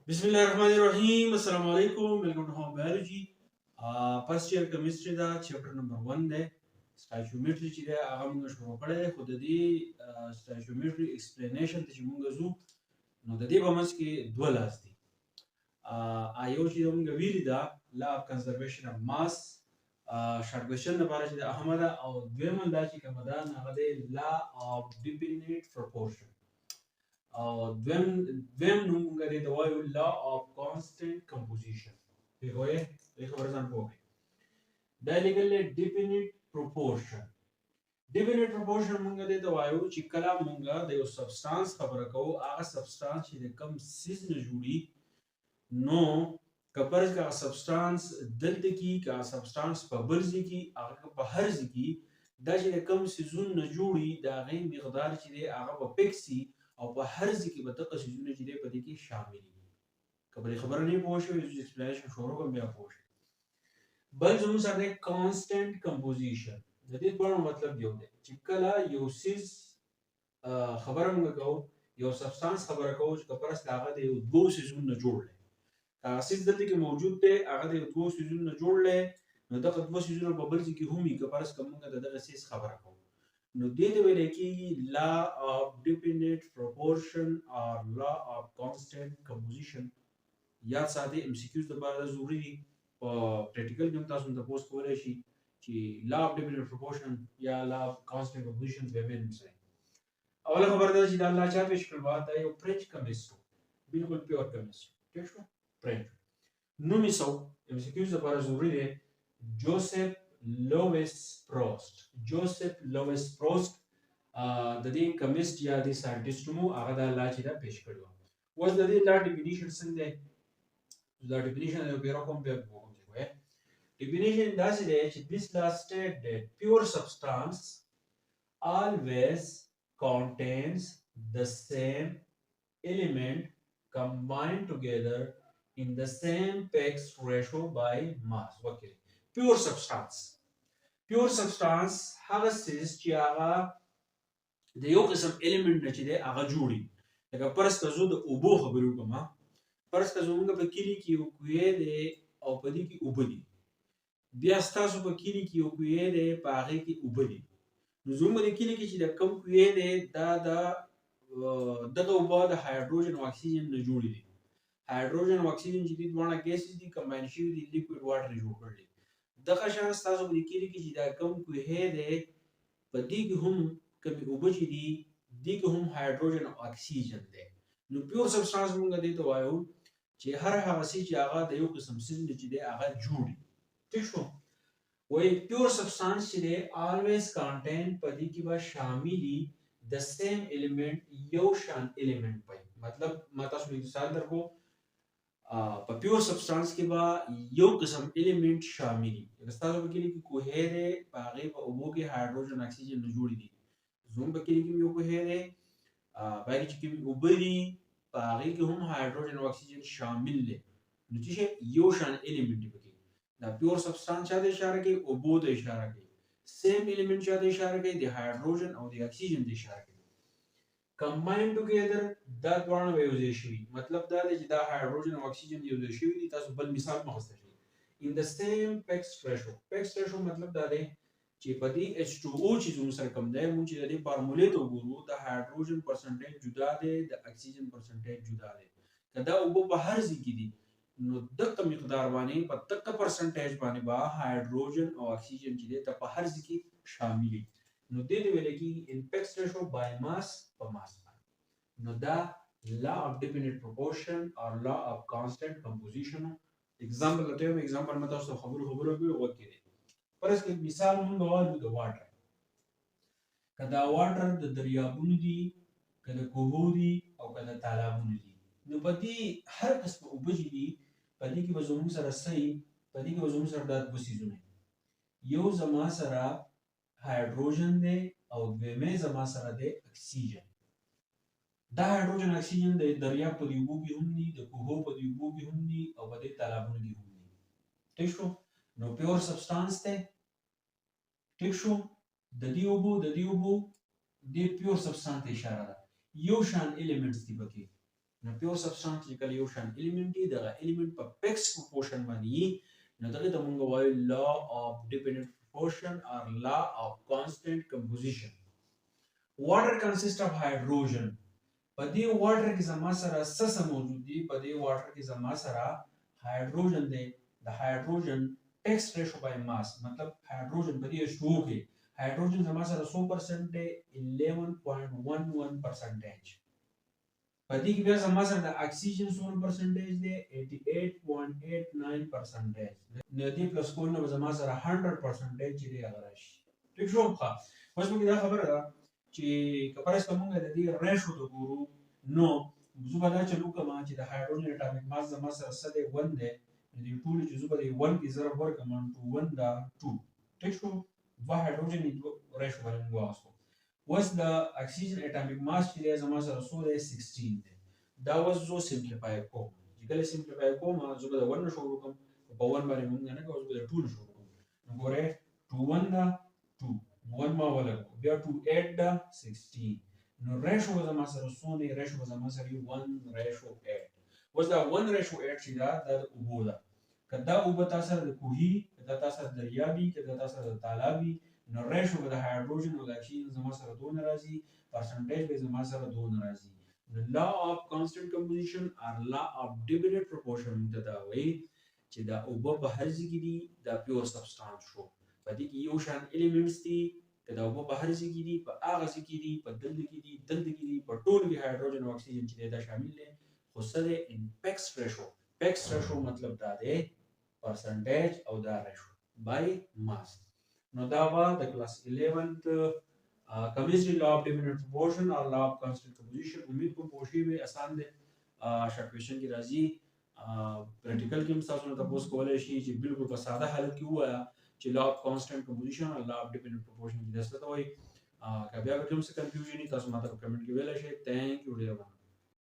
बिस्मिल्लाहिर्रहमानिर्रहीम अस्सलाम वालेकुम welcome to home biology first year chemistry दा chapter number 1 ده stoichiometry چې دا هغه موږ شروع کړی خو د دې stoichiometry ایکسپلینیشن چې موږ زو نو د دې په منځ کې دوه لاس دي یو چې موږ ویلي دا لا اف کنزرویشن اف ماس شارټ کوېشن لپاره چې د احمد او دویم دا چې کوم دا هغه د لا اف ډیفینیټ پروپورشن او دویم نوم موږ دې ته وایو لا اف کانسټنټ کمپوزیشن پیغوي دې خبره ځان پوهه دا لیکل ډیفینیټ پروپورشن موږ دې ته وایو چې کله موږ د یو سبستانس خبره کوو هغه سبستانس چې د کم سیز نه جوړي نو کپرز کا سبستانس دلته کې کا سبستانس په بلځي کې هغه په هر ځای دا چې کم سیزون نه جوړي دا غي مقدار چې هغه په پکسي او په هر ځای کې به دغه سیزونه چې په دې کې شامل دي خبره نه پوه شو چې ایکسپلینیشن شروع کوم بیا پوه شو بل زموږ سره کانسټنټ کمپوزیشن د دې په مطلب دی چې کله یو سیز خبره موږ کوو یو سبستانس خبره کوو چې کپرس هغه د یو دوه سیزونو جوړ دی سیز دلته کې موجود دی هغه د یو دوه سیزونو جوړ دی نو دغه دوه سیزونه په بل ځای کې هم کپرس کومه دغه سیز خبره کوو نو دې ته ویل کېږي لا اف ډیفینیټ پروپورشن اور لا اف کانسټنټ کمپوزیشن یاد ساتئ ام سی کیوز لپاره ضروري دي په پریکټیکل کې تاسو ته پوسټ کولای شي چې لا اف ډیفینیټ پروپورشن یا لا اف کانسټنټ کمپوزیشن به وینم سره اوله خبر ده چې دا الله چا پیش کړو دا یو فرنچ کیمست بالکل پیور کیمست ٹھیک شو فرنچ نو می سو ام سی کیوز لپاره ضروري دي جوزف لویس پروست د دې کیمست یا د ساينټیسټ مو هغه د الله چې دا پیش کړو وز د دې لا ډیفینیشن څنګه ده دا ډیفینیشن یو پیرا کوم په وګورئ definition does it is this last state that pure substance always contains the same element combined together in the same Pex ratio by mass. Okay. Pure substance هغه سیس چې هغه د یو قسم element نه چې دی هغه جوړي لکه پرس کزو د اوبو خبرو کوم پرس کزو موږ په کلی کې یو کوی دی او په دې کې اوبه دي بیا ستاسو په کلی کې یو کوی دی په هغه کې اوبه دي نو زموږ د کلی کې چې د کم کوی دی دا دغه اوبه د هایدروجن او اکسیجن نه جوړي دي هایدروجن او اکسیجن چې دوه ګیسز دي کمباین شوي دي لیکوډ واټر جوړ کړي دغه شان ستاسو په کلی کې چې دا کم کوی دی په دې کې هم کمی اوبه چې دي دې کې هم هایدروجن او اکسیجن دی نو پیور سبستانس موږ دې ته وایو چې هر هغه څه چې هغه د یو قسم سیز چې دی هغه جوړي ٹھیک شو وای پیور سبستانس چې دی always contain په دې کې به شاملي د سیم الیمنٹ یو شان الیمنٹ پای مطلب ما تاسو مثال درکو په پیور سبستانس کې به یو قسم الیمنٹ شاملي تاسو په کې کوه دی په هغه په اوبو کې هایدروجن اکسیجن نه جوړي دي زوم په کې یو کوه دی باقي چې کوم اوبه دي په هغه کې هم هایدروجن او اکسیجن شامل دي نو چې یو شان الیمنٹ پکې دا پیور سبستانس ته اشاره کوي اوبو ته اشاره کوي سیم الیمنٹ ته اشاره کوي د هایدروجن او د اکسیجن ته اشاره کوي کمباین ټوګیدر دا دوه یو ځای شي مطلب دا دی چې دا هایدروجن او اکسیجن یو ځای شي تاسو بل مثال مخسته شي in the same Pex ratio مطلب دا دی چې په دې H2O چې زموږ سره کوم دی مونږ چې د فارمولې ته وګورو د هایدروجن پرسنټیج جدا دی د اکسیجن پرسنټیج جدا دی کدا وګو په هر ځای کې دي نو دغه مقدار باندې په دغه پرسنټیج باندې با هایدروجن او اکسیجن چې دی ته په هر ځای کې شامل دي نو دې دی ویل کې ان Pex ratio by mass په mass نو دا law of definite proportion or law of constant composition example لته example مته تاسو خبرو کوي وکړي پرس کې مثال مونږ وایو د واټر کدا واټر د دریابونو دي کدا کوهو دي او کدا تالابونو دي نو په دې هر قسم اوبه دي په دې کې به زموږ سره صحیح په دې کې به زموږ سره د بوسیزونه یو زما سره هایدروجن دی او دویمه زما سره د اکسیجن دا هایدروجن اکسیجن د دریاب په دی اوبو کې هم دي د کوهو په دی اوبو کې هم دي او په دې تالابونو کې هم دي ٹھیک شو نو پیور سبستانس ته ٹھیک شو د دې اوبو د پیور سبستانس ته اشاره ده یو شان الیمنټس دي پکې نو پیور سبستانس چې کله یو شان الیمنت دی دغه الیمنت په فکس پروپورشن باندې نو دغه ته مونږ وایو لا اف ډیپندنت proportion or law of constant composition. Water consists of hydrogen. په دې واټر کې زما سره څه موجود دي؟ په دې واټر کې زما سره هایدروجن دی. د هایدروجن ټیکس ریشو بای ماس مطلب هایدروجن په دې شو کې هایدروجن زما سره 100% دی 11.11%. په دې کې بیا زما سره د اکسیجن څومره پرسنټیج دی 88.89%. نو دې پلس کول نو زما سره 100% چې دی هغه راشي. ټیک شو ښه اوس موږ دا خبره ده چې کپرس کومه د دې ریشو د ګورو نو زه به دا چلو کوم چې د هایدروجن اټامیک ماس زما سره څه دی 1 دی نو دې ټول چې زه به 1 کې ضرب ورکړم نو 1 دا 2 ټیک شو دوه هایدروجن ریشو باندې واسطو. اوس د اکسیجن اټامیک ماس چې دی زما سره څو دی 16 دی. دا اوس زه سمپلیفای کوم چې کله سمپلیفای کوم زه به د 1 نه شروع کوم په 1 باندې موږ نه کوو زه به د 2 نه شروع کوم نو ګوره 2 1 دا 2 1 ما ولګو بیا 2 8 دا 16 نو ریشو زما سره څونه ریشو زما سره 1:8. اوس دا 1:8 چې دا د اوبو ده کدا اوبه تاسو سره د کوهي کدا تاسو سره د دریابي کدا تاسو سره د تالابي نو ریشو د هایدروجن او د اکسیجن زما سره 2 راځي پرسنټیج به زما سره 2 راځي. The law of constant composition or law of divided proportion دا وایي چې دا اوبه په هر ځای کې دي دا پیور سبستانس شو په دې کې یو شان الیمنټس دي دا اوبه په هر ځای کې دي په هغه ځای کې دي په دلته کې دي دلته کې دي په ټول کې هایدروجن او اکسیجن چې دا شامل دي خو سره ان پیکس ریشو. پیکس ریشو مطلب دا دی پرسنټیج او دا ریشو بای ماس. نو دا وا د کلاس 11th chemistry law of dependent proportion or law of constant composition. امید کوم پوښي به آسان دي شارټ کوېشن کې راځي پریکټیکل کې تاسو نه تاسو کولای شي چې بالکل په ساده حالت کې وایا چې law of constant composition or law of dependent proportion کې داسته وایي که بیا کوم څه کنفیوژن تاسو ماته په کمنټ کې ویلی شئ. تھینک یو ډیر